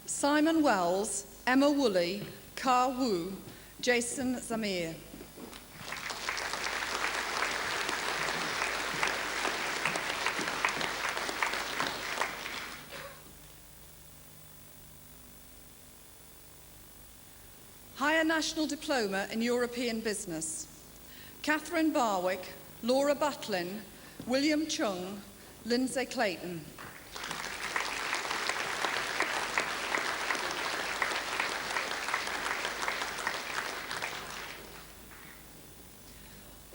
Simon Wells, Emma Woolley, Ka Wu, Jason Zamir. Higher National Diploma in European Business. Catherine Barwick, Laura Butlin, William Chung, Lindsay Clayton.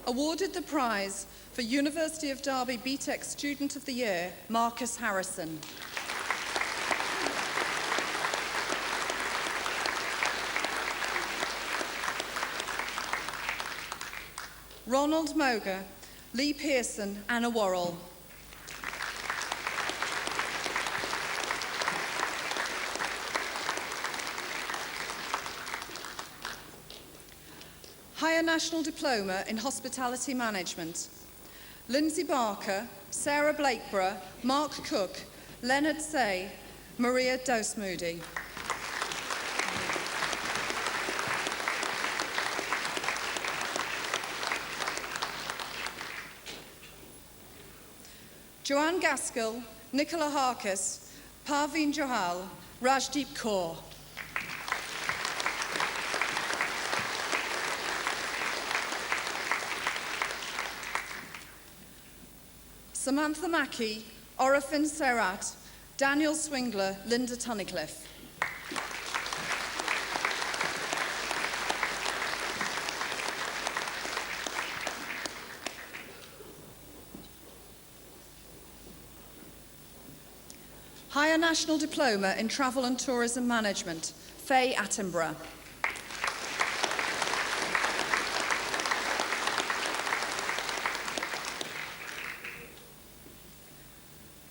Awarded the prize for University of Derby BTEC Student of the Year, Marcus Harrison. Ronald Moga, Lee Pearson, Anna Worrell. Higher National Diploma in Hospitality Management. Lindsay Barker, Sarah Blakeborough, Mark Cook, Leonard Say, Maria Dose-Moody. Joanne Gaskell, Nicola Harkis, Parveen Johal, Rajdeep Kaur. Samantha Mackey, Orifin Serrat, Daniel Swingler, Linda Tunnicliffe. Higher National Diploma in Travel and Tourism Management, Faye Attenborough.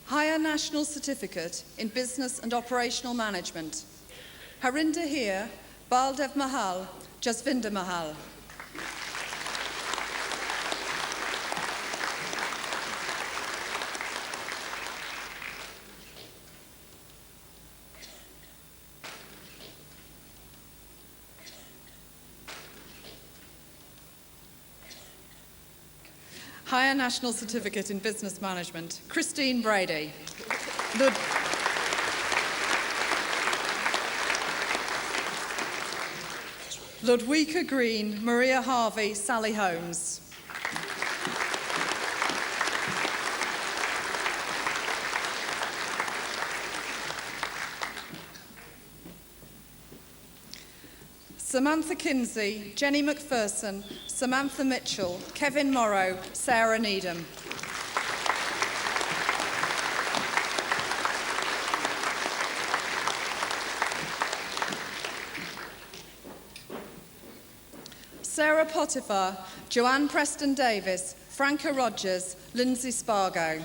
Higher National Certificate in Business and Operational Management, Harinder Heer, Baldev Mahal, Jasvinder Mahal. Higher National Certificate in Business Management, Christine Brady. Ludwika Green, Maria Harvey, Sally Holmes. Samantha Kinsey, Jenny McPherson, Samantha Mitchell, Kevin Morrow, Sarah Needham. Sarah Potiphar, Joanne Preston Davis, Franca Rogers, Lindsay Spargo.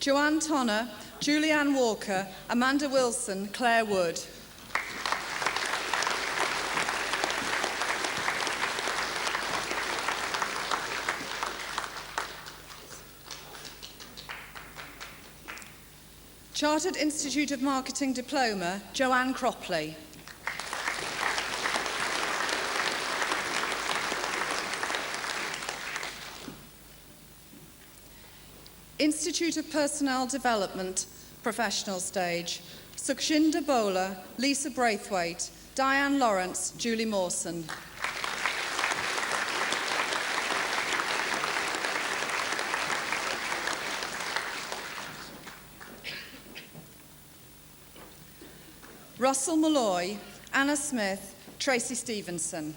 Joanne Tonner, Julianne Walker, Amanda Wilson, Claire Wood. Chartered Institute of Marketing Diploma, Joanne Cropley. Institute of Personnel Development, Professional Stage, Sukshinda Bowler, Lisa Braithwaite, Diane Lawrence, Julie Mawson. Russell Malloy, Anna Smith, Tracy Stevenson.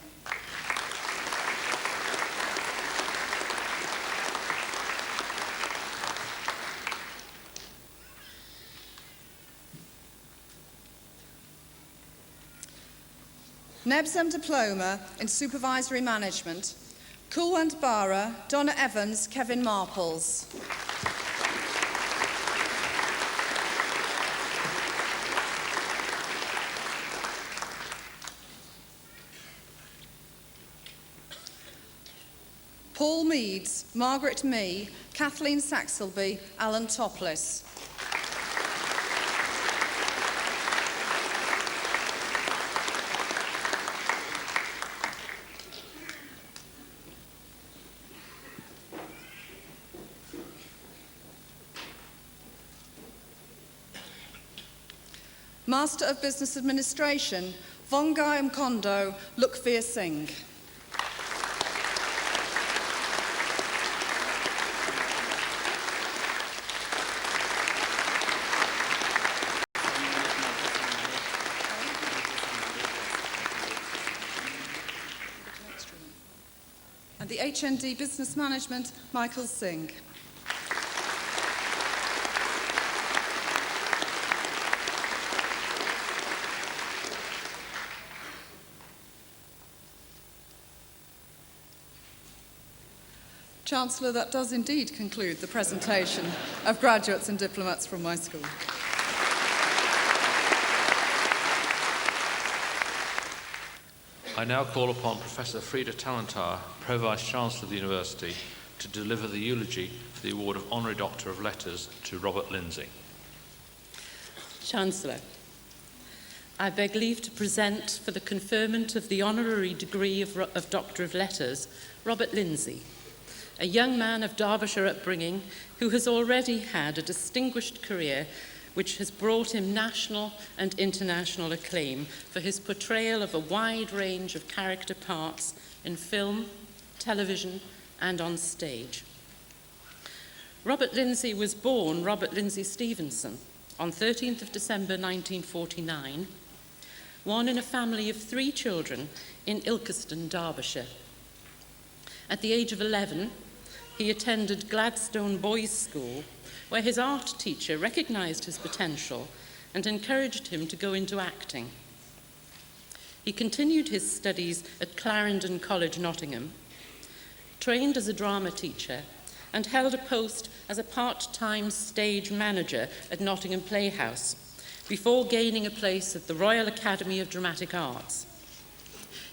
NEBSM Diploma in Supervisory Management, Kulwant Bara, Donna Evans, Kevin Marples. Paul Meads, Margaret Mee, Kathleen Saxelby, Alan Topless. Master of Business Administration, Vongayam Kondo, Lukveer Singh. And the HND Business Management, Michael Singh. Chancellor, that does indeed conclude the presentation of graduates and diplomats from my school. I now call upon Professor Frida Talantar, Pro-Vice-Chancellor of the University, to deliver the eulogy for the award of Honorary Doctor of Letters to Robert Lindsay. Chancellor, I beg leave to present for the conferment of the honorary degree of Doctor of Letters, Robert Lindsay, a young man of Derbyshire upbringing who has already had a distinguished career which has brought him national and international acclaim for his portrayal of a wide range of character parts in film, television, and on stage. Robert Lindsay was born Robert Lindsay Stevenson on 13th of December 1949, one in a family of 3 children in Ilkeston, Derbyshire. At the age of 11, he attended Gladstone Boys' School, where his art teacher recognised his potential and encouraged him to go into acting. He continued his studies at Clarendon College, Nottingham, trained as a drama teacher, and held a post as a part-time stage manager at Nottingham Playhouse, before gaining a place at the Royal Academy of Dramatic Arts.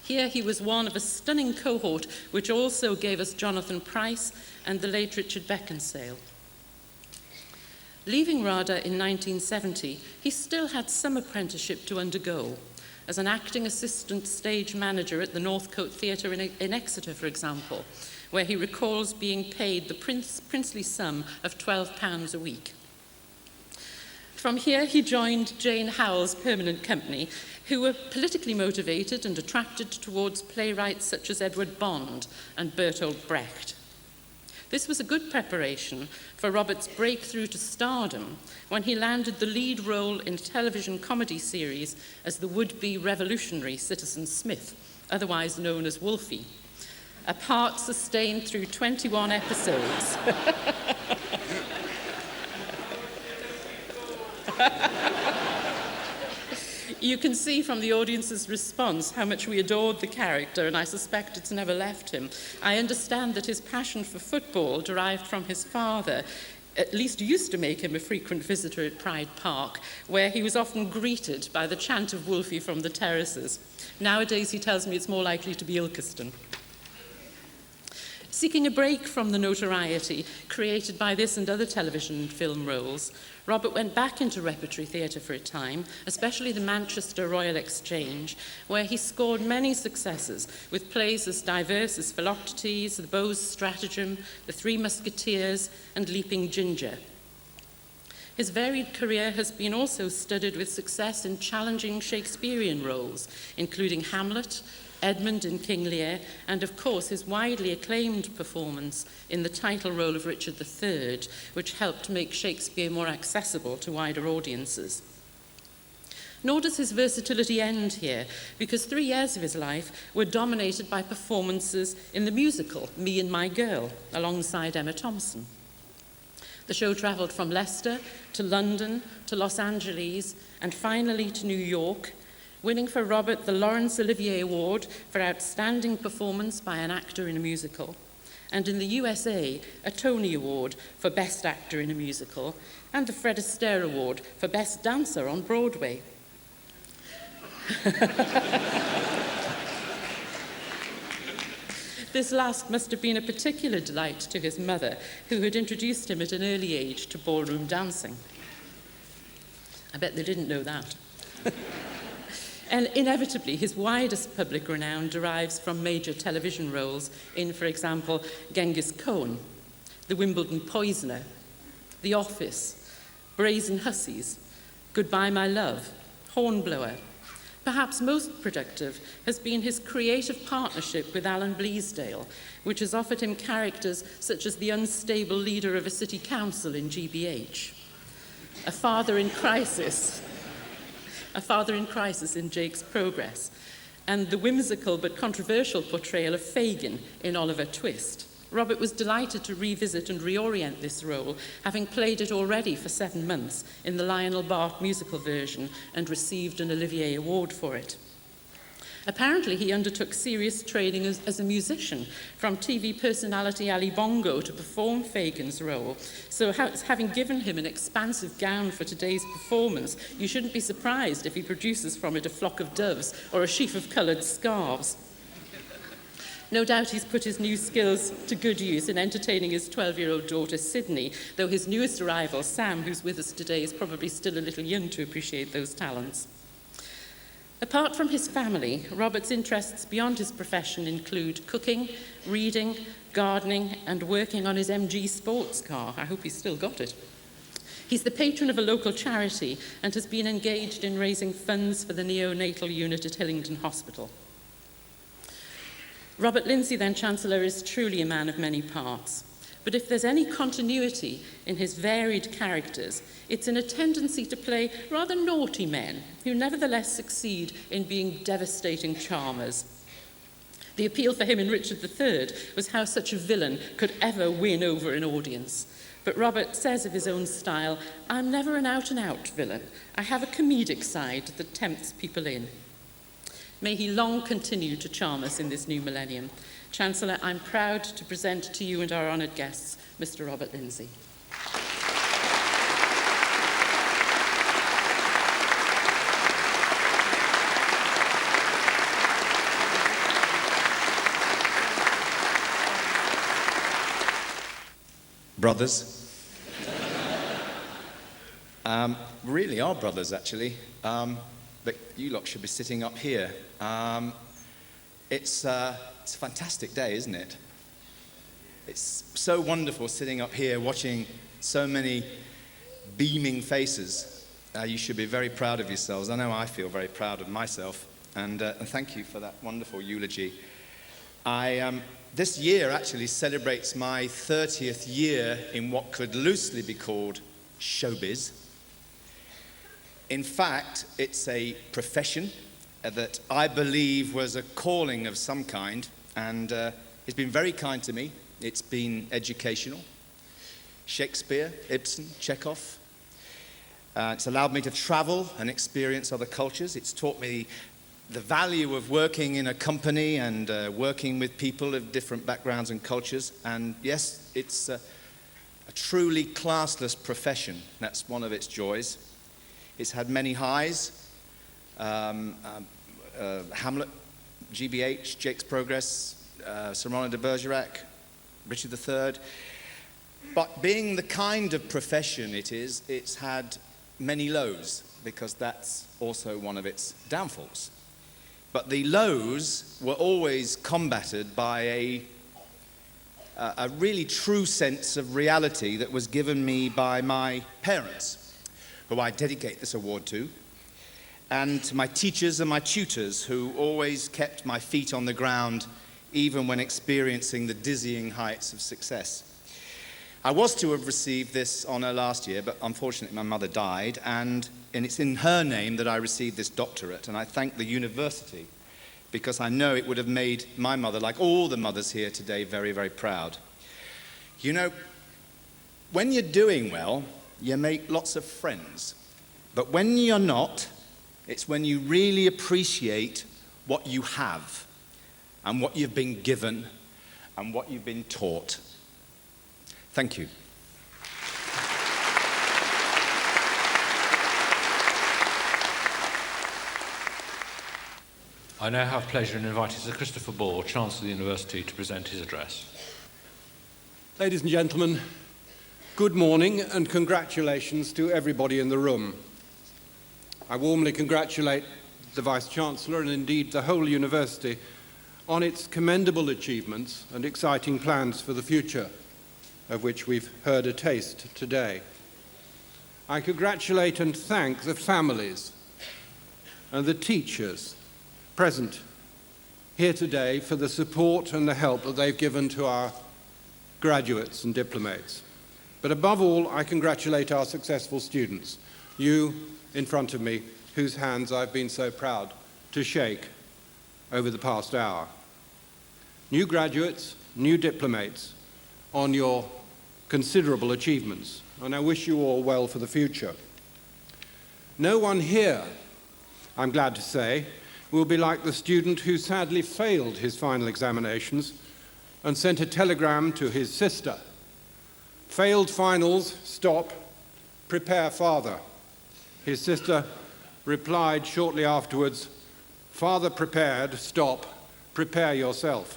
Here he was one of a stunning cohort which also gave us Jonathan Pryce and the late Richard Beckinsale. Leaving RADA in 1970, he still had some apprenticeship to undergo, as an acting assistant stage manager at the Northcote Theatre in Exeter, for example, where he recalls being paid the princely sum of £12 a week. From here, he joined Jane Howell's permanent company, who were politically motivated and attracted towards playwrights such as Edward Bond and Bertolt Brecht. This was a good preparation for Robert's breakthrough to stardom when he landed the lead role in a television comedy series as the would-be revolutionary Citizen Smith, otherwise known as Wolfie, a part sustained through 21 episodes. You can see from the audience's response how much we adored the character, and I suspect it's never left him. I understand that his passion for football, derived from his father, at least used to make him a frequent visitor at Pride Park, where he was often greeted by the chant of Wolfie from the terraces. Nowadays, he tells me it's more likely to be Ilkeston. Seeking a break from the notoriety created by this and other television and film roles, Robert went back into repertory theatre for a time, especially the Manchester Royal Exchange, where he scored many successes with plays as diverse as Philoctetes, The Beau's Stratagem, The Three Musketeers, and Leaping Ginger. His varied career has been also studded with success in challenging Shakespearean roles, including Hamlet, Edmund in King Lear, and of course his widely acclaimed performance in the title role of Richard III, which helped make Shakespeare more accessible to wider audiences. Nor does his versatility end here, because 3 years of his life were dominated by performances in the musical Me and My Girl, alongside Emma Thompson. The show travelled from Leicester to London to Los Angeles and finally to New York, winning for Robert the Laurence Olivier Award for Outstanding Performance by an Actor in a Musical, and in the USA, a Tony Award for Best Actor in a Musical, and the Fred Astaire Award for Best Dancer on Broadway. This last must have been a particular delight to his mother, who had introduced him at an early age to ballroom dancing. I bet they didn't know that. And inevitably, his widest public renown derives from major television roles in, for example, Genghis Khan, The Wimbledon Poisoner, The Office, Brazen Hussies, Goodbye My Love, Hornblower. Perhaps most productive has been his creative partnership with Alan Bleasdale, which has offered him characters such as the unstable leader of a city council in GBH, a father in crisis in Jake's Progress, and the whimsical but controversial portrayal of Fagin in Oliver Twist. Robert was delighted to revisit and reorient this role, having played it already for 7 months in the Lionel Bart musical version and received an Olivier Award for it. Apparently, he undertook serious training as a musician, from TV personality Ali Bongo to perform Fagin's role. So having given him an expansive gown for today's performance, you shouldn't be surprised if he produces from it a flock of doves or a sheaf of coloured scarves. No doubt he's put his new skills to good use in entertaining his 12-year-old daughter, Sydney, though his newest arrival, Sam, who's with us today, is probably still a little young to appreciate those talents. Apart from his family, Robert's interests beyond his profession include cooking, reading, gardening, and working on his MG sports car. I hope he's still got it. He's the patron of a local charity and has been engaged in raising funds for the neonatal unit at Hillingdon Hospital. Robert Lindsay, then Chancellor, is truly a man of many parts. But if there's any continuity in his varied characters, it's in a tendency to play rather naughty men who nevertheless succeed in being devastating charmers. The appeal for him in Richard III was how such a villain could ever win over an audience. But Robert says of his own style, "I'm never an out-and-out villain. I have a comedic side that tempts people in." May he long continue to charm us in this new millennium. Chancellor, I'm proud to present to you and our honoured guests, Mr. Robert Lindsay. Brothers. Really are brothers, actually. But you lot should be sitting up here. It's a fantastic day, isn't it? It's so wonderful sitting up here watching so many beaming faces. You should be very proud of yourselves. I know I feel very proud of myself. And thank you for that wonderful eulogy. This year actually celebrates my 30th year in what could loosely be called showbiz. In fact, it's a profession that I believe was a calling of some kind, and it's been very kind to me. It's been educational. Shakespeare, Ibsen, Chekhov. It's allowed me to travel and experience other cultures. It's taught me the value of working in a company and working with people of different backgrounds and cultures. And yes, it's a truly classless profession. That's one of its joys. It's had many highs. Hamlet, GBH, Jake's Progress, Cyrano de Bergerac, Richard III. But being the kind of profession it is, it's had many lows, because that's also one of its downfalls. But the lows were always combated by a really true sense of reality that was given me by my parents, who I dedicate this award to, and to my teachers and my tutors, who always kept my feet on the ground even when experiencing the dizzying heights of success. I was to have received this honour last year, but unfortunately my mother died, and it's in her name that I received this doctorate, and I thank the University, because I know it would have made my mother, like all the mothers here today, very, very proud. You know, when you're doing well, you make lots of friends. But when you're not, it's when you really appreciate what you have and what you've been given and what you've been taught. Thank you. I now have pleasure in inviting Sir Christopher Ball, Chancellor of the University, to present his address. Ladies and gentlemen, good morning and congratulations to everybody in the room. I warmly congratulate the Vice-Chancellor and indeed the whole University on its commendable achievements and exciting plans for the future, of which we've heard a taste today. I congratulate and thank the families and the teachers present here today for the support and the help that they've given to our graduates and diplomates. But above all, I congratulate our successful students, you in front of me, whose hands I've been so proud to shake over the past hour. New graduates, new diplomates, on your considerable achievements, and I wish you all well for the future. No one here, I'm glad to say, will be like the student who sadly failed his final examinations and sent a telegram to his sister. Failed finals, stop, prepare father. His sister replied shortly afterwards, father prepared, stop, prepare yourself.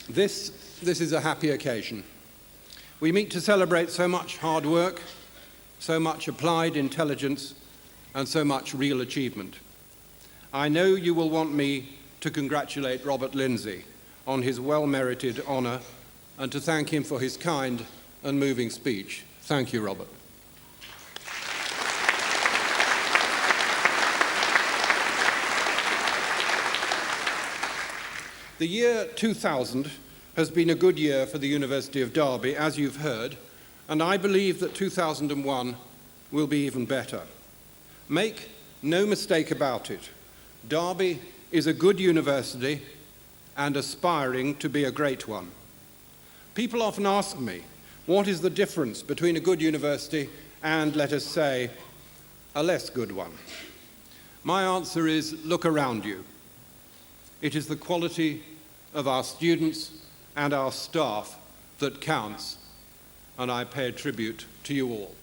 This is a happy occasion. We meet to celebrate so much hard work, so much applied intelligence, and so much real achievement. I know you will want me to congratulate Robert Lindsay on his well-merited honour and to thank him for his kind and moving speech. Thank you, Robert. The year 2000 has been a good year for the University of Derby, as you've heard, and I believe that 2001 will be even better. Make no mistake about it, Derby is a good university and aspiring to be a great one. People often ask me, what is the difference between a good university and, let us say, a less good one? My answer is, look around you. It is the quality of our students and our staff that counts, and I pay a tribute to you all.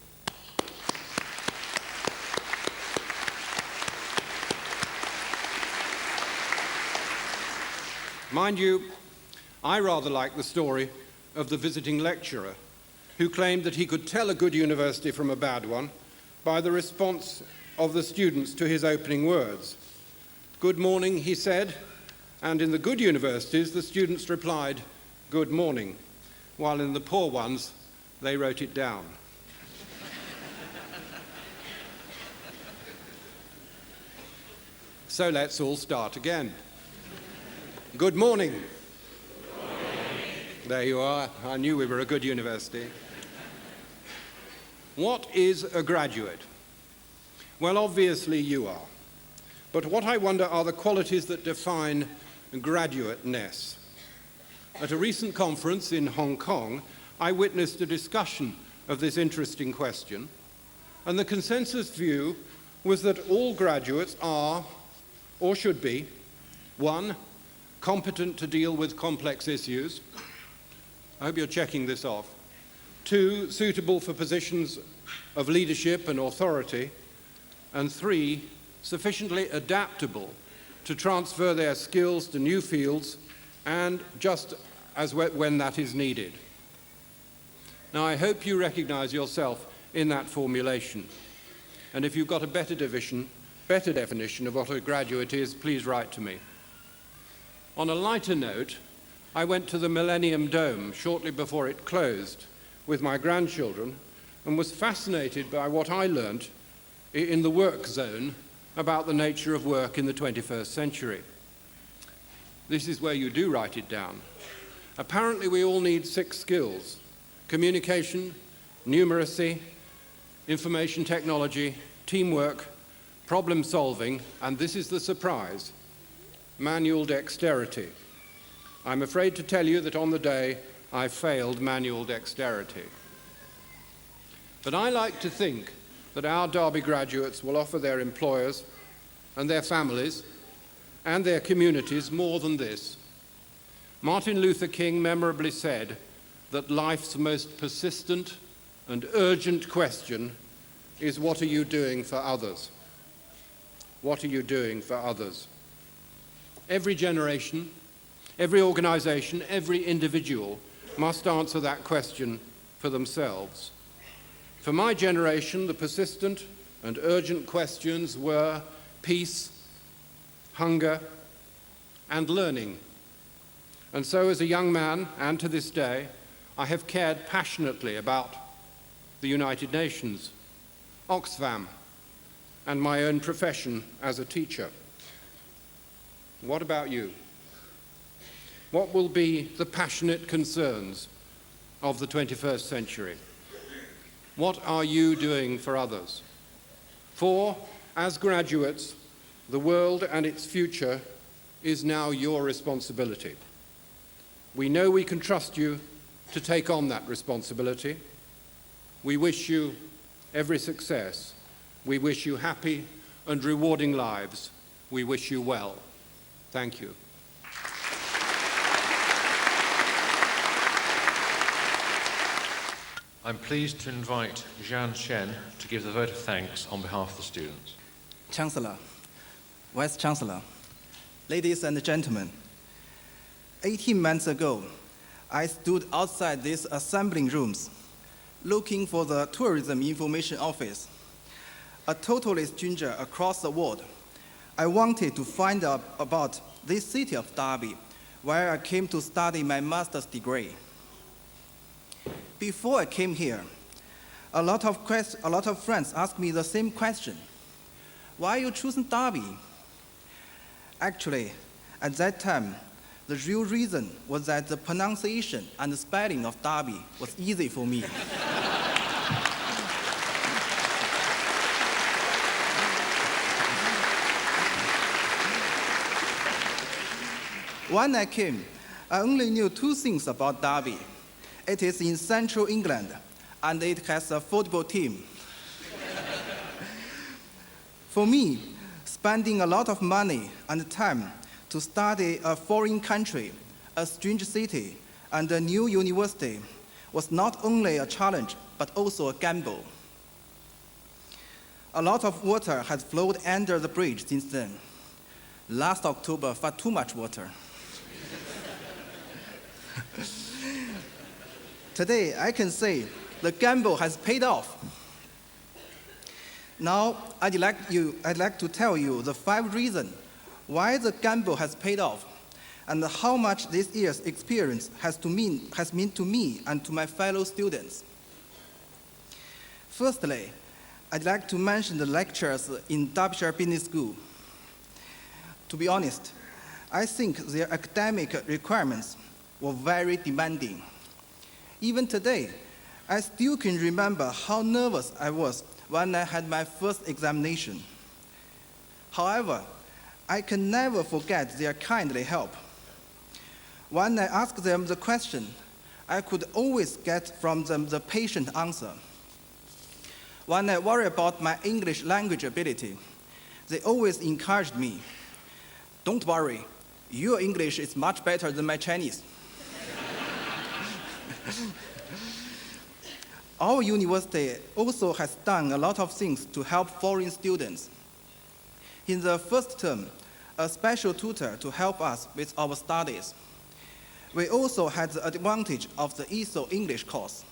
Mind you, I rather like the story of the visiting lecturer who claimed that he could tell a good university from a bad one by the response of the students to his opening words. Good morning, he said, and in the good universities, the students replied, good morning, while in the poor ones, they wrote it down. So let's all start again. Good morning. Good morning. There you are. I knew we were a good university. What is a graduate? Well, obviously you are. But what I wonder are the qualities that define graduateness. At a recent conference in Hong Kong, I witnessed a discussion of this interesting question, and the consensus view was that all graduates are, or should be, 1, competent to deal with complex issues. I hope you're checking this off. 2, suitable for positions of leadership and authority. And 3, sufficiently adaptable to transfer their skills to new fields and just as when that is needed. Now, I hope you recognize yourself in that formulation. And if you've got a better definition of what a graduate is, please write to me. On a lighter note, I went to the Millennium Dome shortly before it closed with my grandchildren and was fascinated by what I learnt in the work zone about the nature of work in the 21st century. This is where you do write it down. Apparently we all need 6 skills: communication, numeracy, information technology, teamwork, problem solving, and this is the surprise, manual dexterity. I'm afraid to tell you that on the day I failed manual dexterity. But I like to think that our Derby graduates will offer their employers and their families and their communities more than this. Martin Luther King memorably said that life's most persistent and urgent question is what are you doing for others? What are you doing for others? Every generation, every organization, every individual must answer that question for themselves. For my generation, the persistent and urgent questions were peace, hunger, and learning. And so as a young man, and to this day, I have cared passionately about the United Nations, Oxfam, and my own profession as a teacher. What about you? What will be the passionate concerns of the 21st century? What are you doing for others? For, as graduates, the world and its future is now your responsibility. We know we can trust you to take on that responsibility. We wish you every success. We wish you happy and rewarding lives. We wish you well. Thank you. I'm pleased to invite Zhan Chen to give the vote of thanks on behalf of the students. Chancellor, Vice Chancellor, ladies and gentlemen, 18 months ago, I stood outside these assembling rooms looking for the Tourism Information Office. A totally stranger across the world, I wanted to find out about this city of Derby, where I came to study my master's degree. Before I came here, a lot of friends asked me the same question. Why you choosing Derby? Actually, at that time, the real reason was that the pronunciation and the spelling of Derby was easy for me. When I came, I only knew two things about Derby. It is in central England, and it has a football team. For me, spending a lot of money and time to study a foreign country, a strange city, and a new university was not only a challenge, but also a gamble. A lot of water has flowed under the bridge since then. Last October, far too much water. Today, I can say the gamble has paid off. Now, I'd like to tell you the 5 reasons why the gamble has paid off and how much this year's experience has meant to me and to my fellow students. Firstly, I'd like to mention the lectures in Derbyshire Business School. To be honest, I think their academic requirements were very demanding. Even today, I still can remember how nervous I was when I had my first examination. However, I can never forget their kindly help. When I asked them the question, I could always get from them the patient answer. When I worry about my English language ability, they always encouraged me. Don't worry, your English is much better than my Chinese. Our university also has done a lot of things to help foreign students. In the first term, a special tutor to help us with our studies. We also had the advantage of the ESO English course.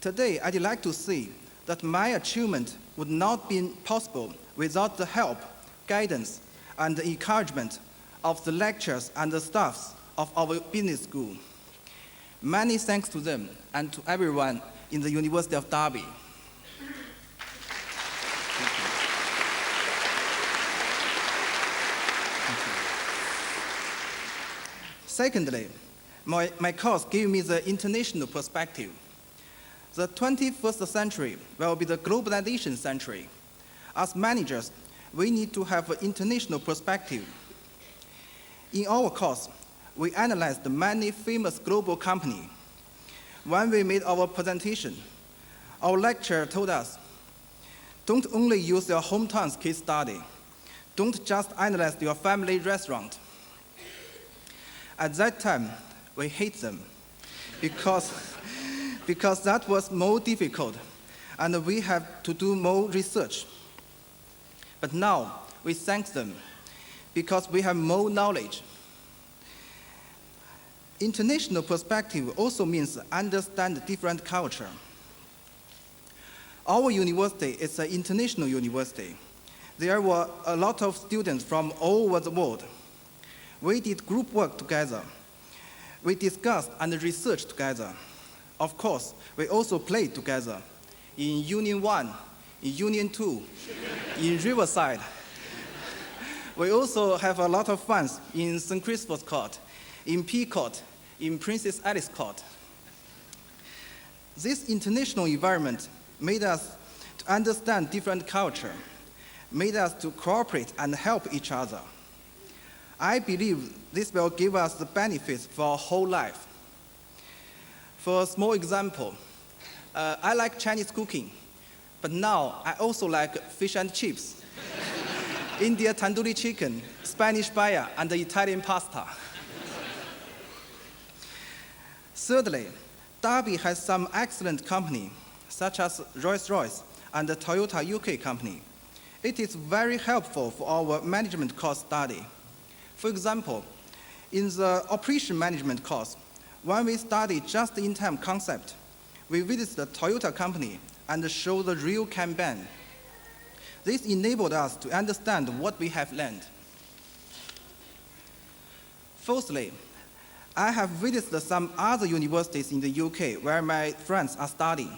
Today, I'd like to say that my achievement would not be possible without the help, guidance, and the encouragement of the lecturers and the staffs of our business school. Many thanks to them and to everyone in the University of Derby. Secondly, my course gave me the international perspective. The 21st century will be the globalization century. As managers, we need to have an international perspective. In our course, we analyzed many famous global companies. When we made our presentation, our lecturer told us, don't only use your hometown's case study. Don't just analyze your family restaurant. At that time, we hate them because that was more difficult and we have to do more research. But now we thank them because we have more knowledge. International perspective also means understand different culture. Our university is an international university. There were a lot of students from all over the world. We did group work together. We discussed and researched together. Of course, we also played together in Union 1, in Union 2, in Riverside. We also have a lot of fun in St. Christopher's Court, in P Court, in Princess Alice Court. This international environment made us to understand different culture, made us to cooperate and help each other. I believe this will give us the benefits for our whole life. For a small example, I like Chinese cooking, but now I also like fish and chips, India tandoori chicken, Spanish paella, and Italian pasta. Thirdly, Derby has some excellent company, such as Rolls-Royce and the Toyota UK company. It is very helpful for our management course study. For example, in the operation management course, when we study just-in-time concept, we visit the Toyota company and show the real Kanban. This enabled us to understand what we have learned. Fourthly, I have visited some other universities in the UK where my friends are studying.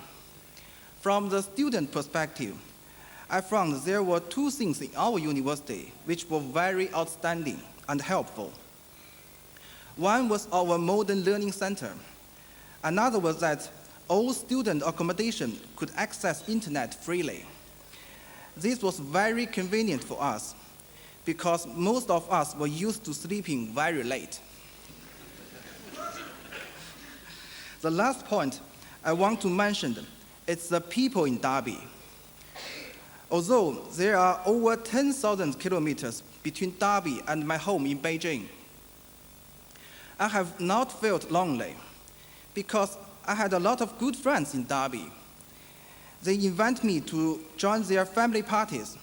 From the student perspective, I found there were two things in our university which were very outstanding and helpful. One was our modern learning center. Another was that all student accommodation could access internet freely. This was very convenient for us because most of us were used to sleeping very late. The last point I want to mention is the people in Derby. Although there are over 10,000 kilometers between Derby and my home in Beijing, I have not felt lonely because I had a lot of good friends in Derby. They invited me to join their family parties,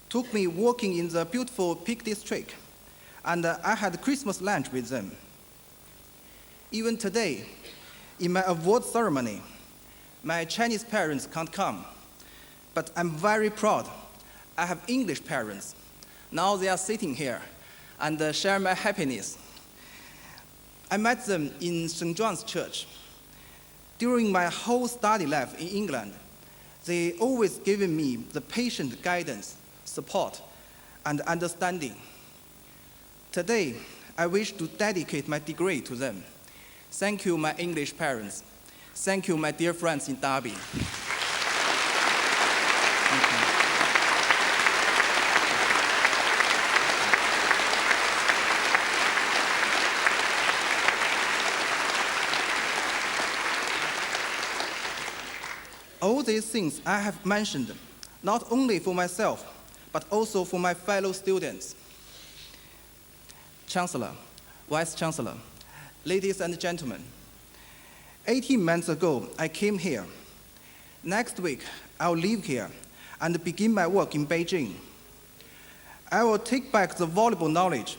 took me walking in the beautiful Peak District, and I had Christmas lunch with them. Even today, in my award ceremony, my Chinese parents can't come, but I'm very proud. I have English parents. Now they are sitting here and share my happiness. I met them in St. John's Church. During my whole study life in England, they always given me the patient guidance, support, and understanding. Today, I wish to dedicate my degree to them. Thank you, my English parents. Thank you, my dear friends in Derby. All these things I have mentioned, not only for myself, but also for my fellow students. Chancellor, Vice Chancellor, ladies and gentlemen, 18 months ago, I came here. Next week, I'll leave here and begin my work in Beijing. I will take back the valuable knowledge,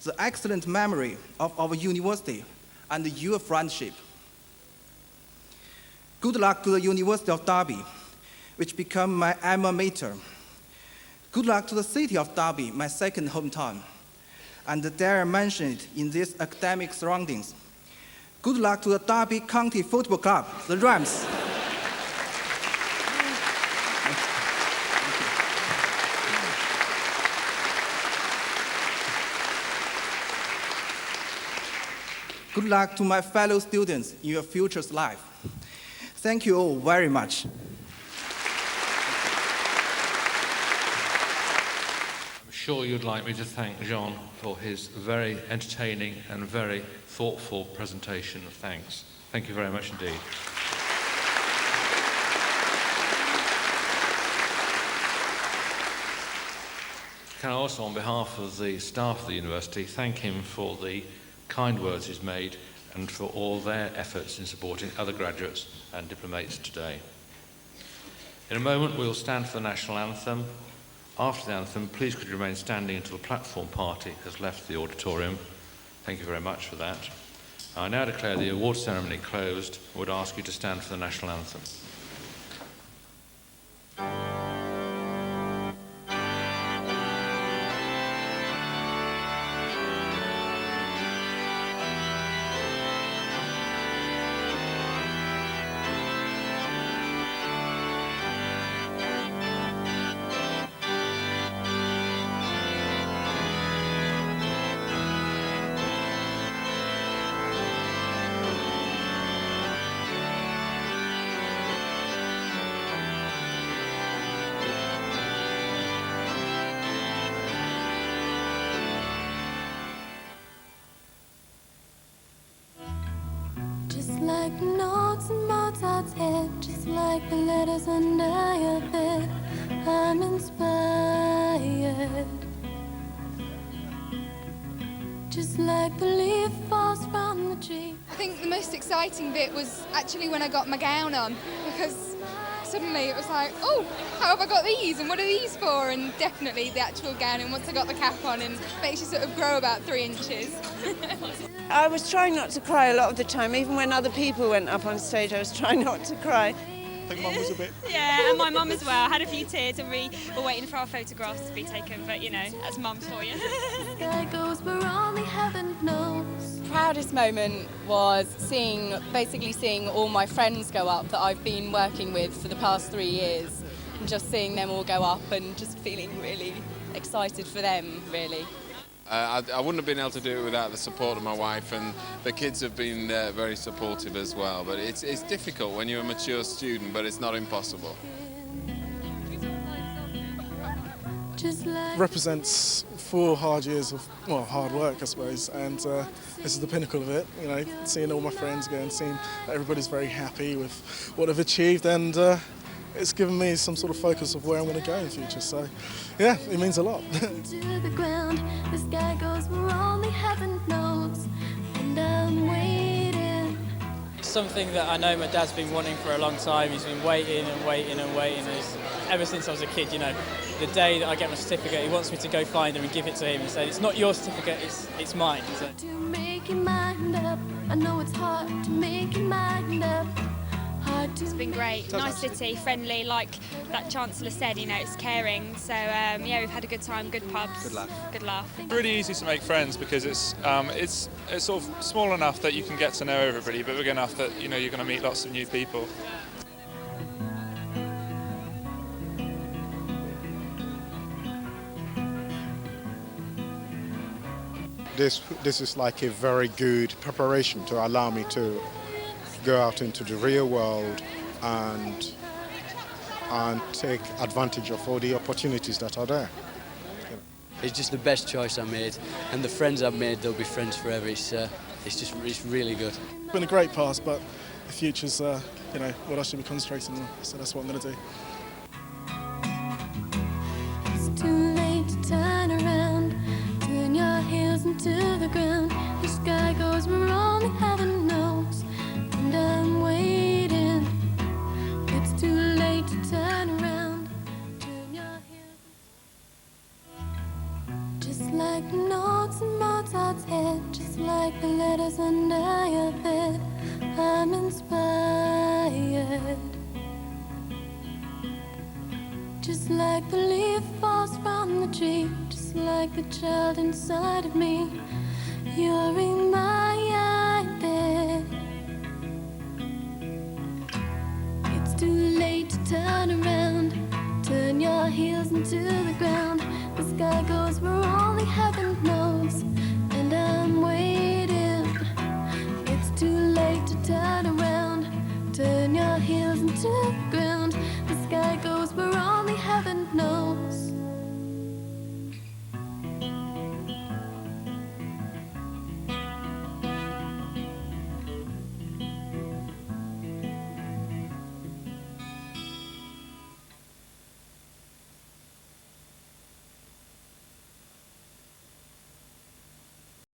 the excellent memory of our university, and your friendship. Good luck to the University of Derby, which became my alma mater. Good luck to the city of Derby, my second hometown. And dare I mention it in these academic surroundings. Good luck to the Derby County Football Club, the Rams. Good luck to my fellow students in your future's life. Thank you all very much. I'm sure you'd like me to thank Jean for his very entertaining and very thoughtful presentation of thanks. Thank you very much indeed. Can I also, on behalf of the staff of the university, thank him for the kind words he's made and for all their efforts in supporting other graduates and diplomates today. In a moment, we will stand for the national anthem. After the anthem, please could you remain standing until the platform party has left the auditorium. Thank you very much for that. I now declare the award ceremony closed. I would ask you to stand for the national anthem. Just like the notes in Mozart's head, just like the letters under your bed, I'm inspired. Just like the leaf falls from the tree. I think the most exciting bit was actually when I got my gown on, because suddenly it was like, oh, how have I got these and what are these for? And definitely the actual gown, and once I got the cap on, and makes you sort of grow about 3 inches. I was trying not to cry a lot of the time. Even when other people went up on stage, I was trying not to cry. I think Mum was a bit... Yeah, and my mum as well. I had a few tears and we were waiting for our photographs to be taken, but you know, that's mums for you. Sky goes where only heaven knows. Proudest moment was basically seeing all my friends go up that I've been working with for the past 3 years, and just seeing them all go up and just feeling really excited for them, really. I wouldn't have been able to do it without the support of my wife, and the kids have been very supportive as well. But it's difficult when you're a mature student, but it's not impossible. Represents 4 hard years of, well, hard work, I suppose, and this is the pinnacle of it. You know, seeing all my friends go and seeing that everybody's very happy with what they've achieved, and it's given me some sort of focus of where I'm going to go in the future. So, yeah, it means a lot. To the ground, the sky goes where only heaven knows, and I'm waiting. Something that I know my dad's been wanting for a long time. He's been waiting and waiting and waiting. Ever since I was a kid, you know, the day that I get my certificate, he wants me to go find him and give it to him and say, it's not your certificate, it's mine. So. To make your mind up, I know it's hard to make your mind up. It's been great, nice city, friendly, like that Chancellor said, you know, it's caring. So yeah, we've had a good time, good pubs, good laugh. It's really easy to make friends because it's sort of small enough that you can get to know everybody, but big enough that you know you're going to meet lots of new people. This is like a very good preparation to allow me to go out into the real world and take advantage of all the opportunities that are there. It's just the best choice I made, and the friends I've made, they'll be friends forever. It's really good. It's been a great past, but the future's you know, what I should be concentrating on. So that's what I'm going to do. It's too late to turn around, turn your heels into the ground. The sky goes where only heaven knows, and I'm waiting. It's too late to turn around, turn your heels. Just like the notes in Mozart's head, just like the letters under your bed, I'm inspired. Just like the leaf falls from the tree, just like the child inside of me, you're reminded. It's too late to turn around, turn your heels into the ground. The sky goes where only heaven knows, and I'm waiting. It's too late to turn around, turn your heels into the ground. The sky goes where only heaven knows.